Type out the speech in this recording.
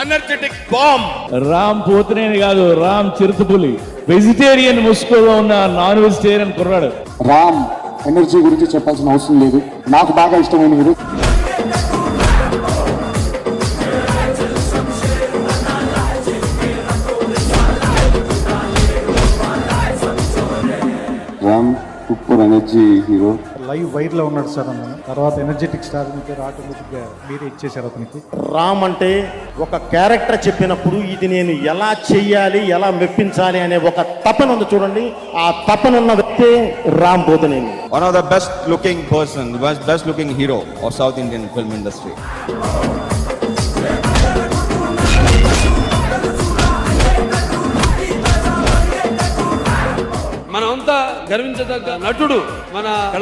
Energetic bomb. Ram Pothineni కాదు, రామ్ చిరుతపులి. Vegetarian ముసుగులో ఉన్న నాన్ వెజిటేరియన్ కుర్రాడు. రామ్ ఎనర్జీ గురించి చెప్పాల్సిన అవసరం లేదు. నాకు బాగా ఇష్టమైన hero. Ram super energy hero. Live wire లో ఉన్నాడు సార్ అన్న. తర్వాత ఎనర్జెటిక్ స్టార్ ఆటోమేటిక్ గా మీరే ఇచ్చేసారు అతనికి. రామ్ అంటే ఒక క్యారెక్టర్ చెప్పినప్పుడు ఇది నేను ఎలా చెయ్యాలి, ఎలా మెప్పించాలి అనే ఒక తపన ఉంది చూడండి. ఆ తపన ఉన్న వ్యక్తి Ram Pothineni. One of the best looking person, best looking hero of South Indian film industry. మనమంతా గర్వించదగ్గ నటుడు మన